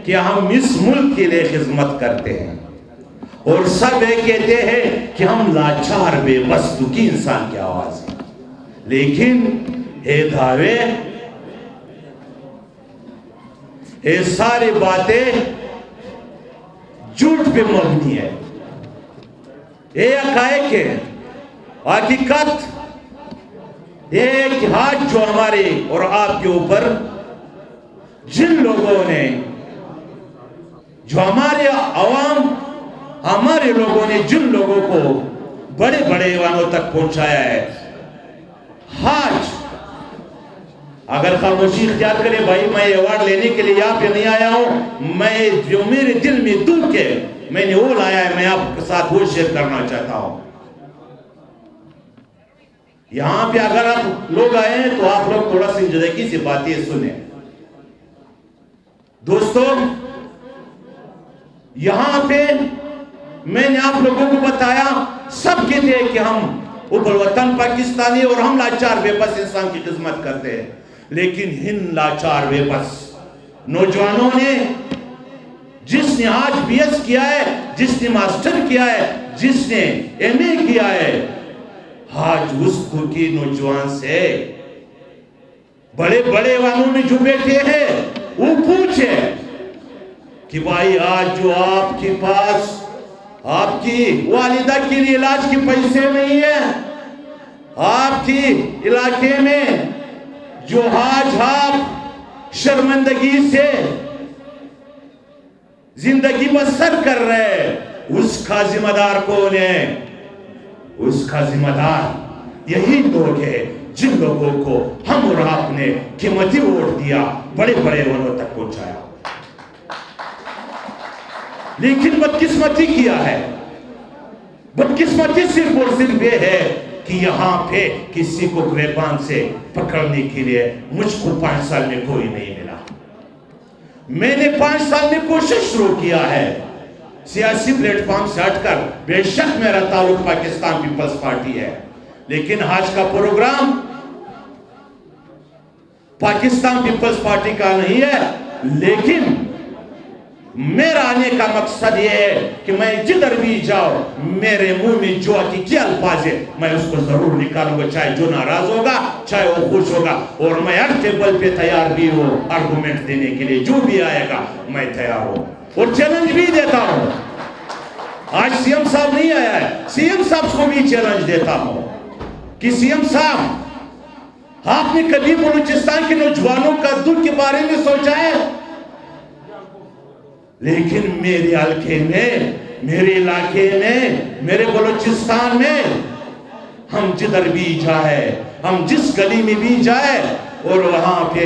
کہ ہم اس ملک کے لیے خدمت کرتے ہیں، اور سب یہ کہتے ہیں کہ ہم لاچار بے بس دکھی انسان کی آواز ہے، لیکن یہ دعوے، یہ ساری باتیں جھوٹ پہ مبنی ہے، یہ حقائق ہے، حقیقت ایک ہاتھ جو ہمارے اور آپ کے اوپر جن لوگوں نے، جو ہمارے عوام، ہمارے لوگوں نے جن لوگوں کو بڑے بڑے ایوانوں تک پہنچایا ہے، آج اگر خاموشی اختیار کرے، بھائی میں ایوارڈ لینے کے لیے یہاں پہ نہیں آیا ہوں، میں جو میرے دل میں دکھ ہے میں نے وہ لایا ہے، میں آپ کے ساتھ وہ شیئر کرنا چاہتا ہوں۔ یہاں پہ اگر آپ لوگ آئے ہیں تو آپ لوگ تھوڑا سنجیدگی سے باتیں سنیں۔ دوستو، یہاں پہ میں نے آپ لوگوں کو بتایا، سب کہتے ہیں کہ ہم اوپر وطن پاکستانی اور ہم لاچار بے بس انسان کی خدمت کرتے ہیں، لیکن ہن لاچار بے بس نوجوانوں نے، جس نے آج بی ایس کیا ہے، جس نے ماسٹر کیا ہے، جس نے ایم اے کیا ہے، آج اس کی نوجوان سے بڑے بڑے ایوانوں میں جو بیٹھے ہیں وہ پوچھے کہ بھائی آج جو آپ کے پاس آپ کی والدہ کے لیے علاج کے پیسے نہیں ہیں، آپ کی علاقے میں جو آج آپ شرمندگی سے زندگی بسر کر رہے ہیں، اس کا ذمہ دار کون ہے؟ اس کا ذمہ دار یہی لوگ ہیں جن لوگوں کو ہم اور آپ نے قیمتی ووٹ دیا، بڑے بڑے ایوانوں تک پہنچایا، لیکن بدقسمتی کیا ہے؟ بدقسمتی صرف اور صرف یہ ہے کہ یہاں پہ کسی کو گریبان سے پکڑنے کے لیے مجھ کو 5 سال میں کوئی نہیں ملا۔ میں نے 5 سال میں کوشش شروع کیا ہے سیاسی پلیٹ فارم سے ہٹ کر، بے شک میرا تعلق پاکستان پیپلز پارٹی ہے، لیکن آج کا پروگرام پاکستان پیپلز پارٹی کا نہیں ہے، لیکن میرا آنے کا مقصد یہ ہے کہ میں جدھر بھی جاؤں، میرے منہ میں جو حقیقی الفاظ ہے میں اس کو ضرور نکالوں گا، چاہے جو ناراض ہوگا چاہے وہ خوش ہوگا، اور میں ہر ٹیبل پہ تیار بھی ہوں آرگومنٹ دینے کے لیے، جو بھی آئے گا میں تیار ہوں، اور چیلنج بھی دیتا ہوں۔ آج سی ایم صاحب نہیں آیا ہے، سی ایم صاحب کو بھی چیلنج دیتا ہوں کہ سی ایم صاحب، آپ نے کبھی بلوچستان کے نوجوانوں کا دکھ کے بارے میں سوچا ہے؟ لیکن میرے حلقے میں، میرے علاقے میں، میرے بلوچستان میں ہم جدھر بھی جائے، ہم جس گلی میں بھی جائے، اور وہاں پہ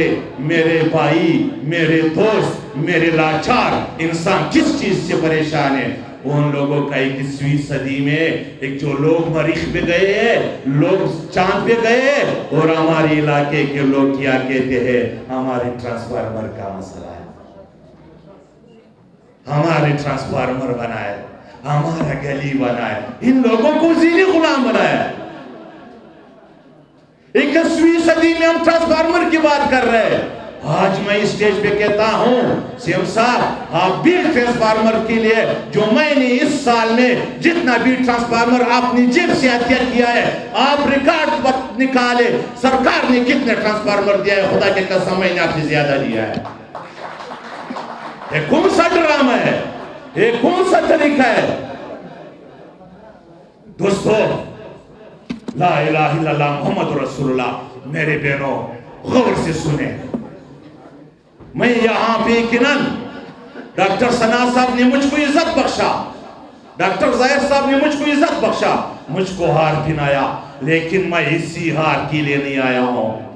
میرے بھائی، میرے دوست، میرے لاچار انسان کس چیز سے پریشان ہے، ان لوگوں کا 21ویں صدی میں ایک جو لوگ مریخ پہ گئے ہیں، لوگ چاند پہ گئے، اور ہمارے علاقے کے لوگ کیا کہتے ہیں؟ ہمارے ٹرانسفارمر کا مسئلہ ہے، ہمارے ٹرانسفارمر بنائے، ہمارا گلی بنائے، ان لوگوں کو ذیلی غلام بنایا۔ 21ویں صدی میں ہم ٹرانسفارمر کی بات کر رہے ہیں۔ آج میں اس سٹیج پہ کہتا ہوں، سی ایم صاحب آپ بھی ٹرانسفارمر کے لیے، جو میں نے اس سال میں جتنا بھی ٹرانسفارمر اپنی جیب سے عطیہ کیا ہے، آپ ریکارڈ نکالے، سرکار نے کتنے ٹرانسفارمر دیا ہے، خدا کے قسم میں نے آپ سے زیادہ دیا ہے۔ یہ کون سا ڈرامہ ہے؟ یہ کون سا طریقہ ہے؟ دوستو، لا الہ الا اللہ محمد رسول اللہ، میرے بہنوں غور سے سنیں۔ میں یہاں پہ یقیناً ڈاکٹر ثنا صاحب نے مجھ کو عزت بخشا، ڈاکٹر ظاہر صاحب نے مجھ کو عزت بخشا، مجھ کو ہار پہنایا، لیکن میں اسی ہار کے لیے نہیں آیا ہوں۔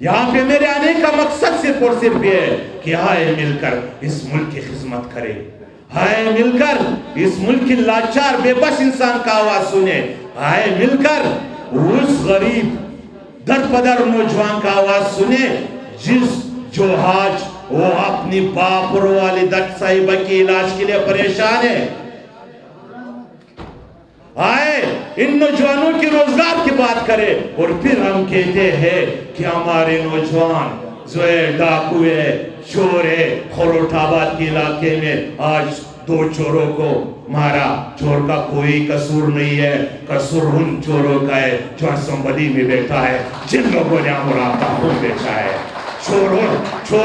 یہاں پہ میرے آنے کا مقصد صرف اور صرف یہ ہے کہ آئے مل کر اس ملک کی خدمت کرے، آئے مل کر اس ملک کی لاچار بے بس انسان کا آواز سنے، آئے مل کر اس غریب در پدر نوجوان کا آواز سنے جو آج وہ اپنی باپ اور والدہ صاحبہ کے علاج کے لیے پریشان ہے۔ آئے ان نوجوانوں کی روزگار کی بات کرے، اور پھر ہم کہتے ہیں کہ ہمارے نوجوان جو ہے ڈاکو ہے، چور ہے، خروٹ آباد کے علاقے میں آج 2 چوروں کو مارا. چور کا کوئی قصور نہیں ہے, قصور ان چوروں کا ہے جو اسمبلی میں بیٹھا ہے, جن لوگوں نے امراء کا خون بیچا ہے. چور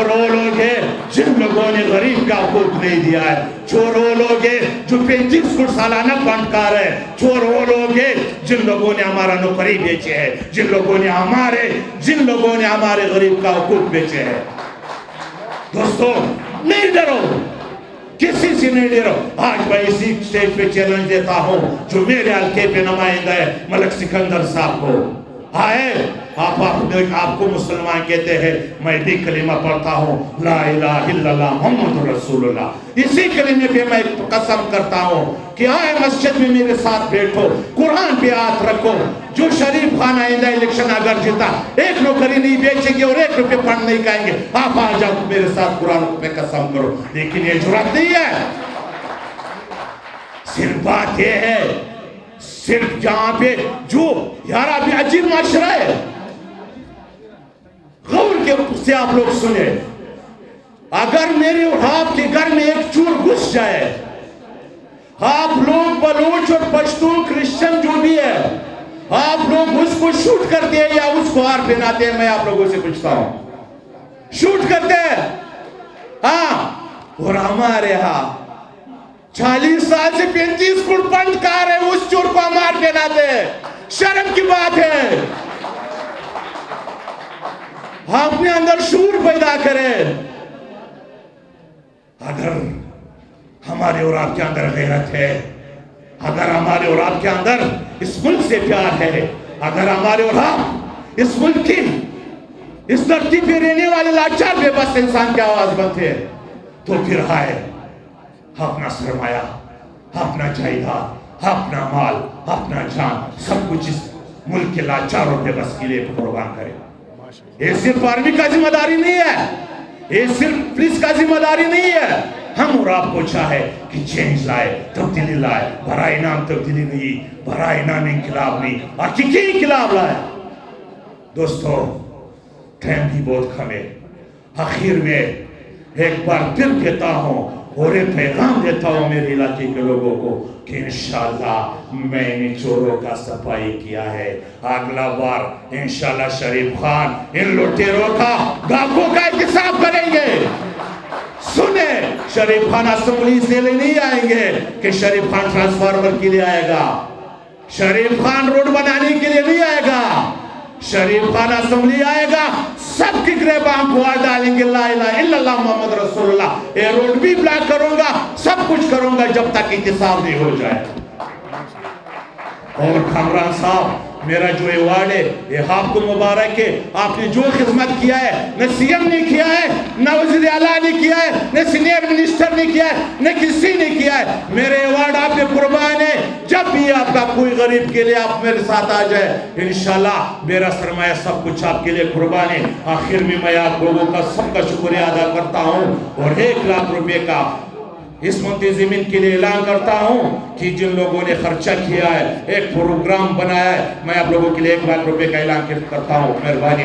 وہ لوگ ہیں جن لوگوں نے غریب کا حقوق نہیں دیا ہے. چور وہ لوگ ہیں جو 35 فٹ سالانہ فنڈکار ہے. چور وہ لوگ ہیں جن لوگوں نے ہمارا نوکری بیچے ہے, جن لوگوں نے ہمارے غریب کا حقوق بیچے ہیں. دوستو نہیں ڈرو, کسی سے نہیں ڈرو. آج میں اسی سٹیج پہ چیلنج دیتا ہوں جو میرے حلقے پہ نمائندہ ہے ملک سکندر صاحب کو. آئے آپ کو مسلمان کہتے ہیں, میں بھی کلمہ پڑھتا ہوں لا الہ الا اللہ محمد رسول اللہ. اسی کلمے پہ میں قسم کرتا ہوں کہ آئے مسجد میں میرے ساتھ بیٹھو, قرآن پہ ہاتھ رکھو. جو شریف خان آئندہ الیکشن اگر جیتا 1 نوکری نہیں بیچیں گے اور 1 روپے فنڈ نہیں کھائیں گے. آپ آ جاؤ میرے ساتھ قرآن پہ قسم کرو. لیکن یہ جرات نہیں ہے. صرف بات یہ ہے, صرف جہاں پہ جو یار ابھی عجیب معاشرہ ہے, غور کے سے آپ لوگ سنیں. اگر میرے اور آپ کے گھر میں ایک چور گھس جائے, آپ لوگ بلوچ اور پشتون کرسچن جو بھی ہے, آپ لوگ اس کو شوٹ کرتے ہیں یا اس کو ہار پہناتے ہیں؟ میں آپ لوگوں سے پوچھتا ہوں. شوٹ کرتے ہیں؟ ہاں. اور ہمارے ہاں 40 سال سے 35 فٹ فنڈکار ہے, اس چور کو ہم ہار پہناتے ہیں. شرم کی بات ہے. اپنے اندر شعور پیدا کریں. اگر ہمارے اور آپ کے اندر غیرت ہے, اگر ہمارے اور آپ کے اندر اس ملک سے پیار ہے, اگر ہمارے اور آپ اس ملک کی اس دھرتی پہ رہنے والے لاچار بے بس انسان کی آواز بنتے ہیں, تو پھر آئے اپنا سرمایہ, اپنا جائیداد, اپنا مال, اپنا جان, سب کچھ اس ملک کے لاچاروں بے بس کے لیے قربان کرے. یہ صرف آرمی کا ذمہ داری نہیں ہے, یہ صرف پولیس کا ذمہ داری نہیں ہے. ہم اور آپ کو چاہے کہ چینج لائے, تبدیلی لائے. برائے نام تبدیلی نہیں, برائے نام انقلاب نہیں, حقیقی انقلاب لائے. دوستو ٹائم بھی بہت کم ہے. آخر میں ایک بار پھر کہتا ہوں اور ایک پیغام دیتا ہوں میرے علاقے کے لوگوں کو کہ انشاءاللہ میں نے چوروں کا صفائی کیا ہے. اگلا بار انشاءاللہ شریف خان ان لوٹیروں کا ڈاکوں کا احتساب کریں گے. سنیں, شریف خان اسمبلی سے نہیں آئیں گے کہ شریف خان ٹرانسفارمر کے لیے آئے گا, شریف خان روڈ بنانے کے لیے نہیں آئے گا. شریف خان اسمبلی آئے گا, سب کی گریباں پھوڑ ڈالیں گے لا الہ الا اللہ محمد رسول اللہ. یہ روڈ بھی بلاک کروں گا, سب کچھ کروں گا جب تک احتساب نہیں ہو جائے. اور کامران صاحب میرا جو ایوارڈ ہے یہ آپ کو مبارک ہے. آپ نے جو خدمت کیا ہے, نہ سی ایم نے کیا ہے, نہ وزیر اعلیٰ نے کیا ہے, نہ سینئر منسٹر نے کیا ہے, نہ کسی نے کیا ہے. میرے ایوارڈ آپ پہ قربان ہے. جب بھی آپ کا کوئی غریب کے لیے آپ میرے ساتھ آ جائے, انشاءاللہ میرا سرمایہ سب کچھ آپ کے لیے قربان ہے. آخر میں میں آپ لوگوں کا سب کا شکریہ ادا کرتا ہوں اور 1 لاکھ روپے کا اس منتظمین کے لیے اعلان کرتا ہوں کہ جن لوگوں نے خرچہ کیا ہے, ایک پروگرام بنایا ہے, میں آپ لوگوں کے لیے 1 لاکھ روپے کا اعلان کرتا ہوں. مہربانی.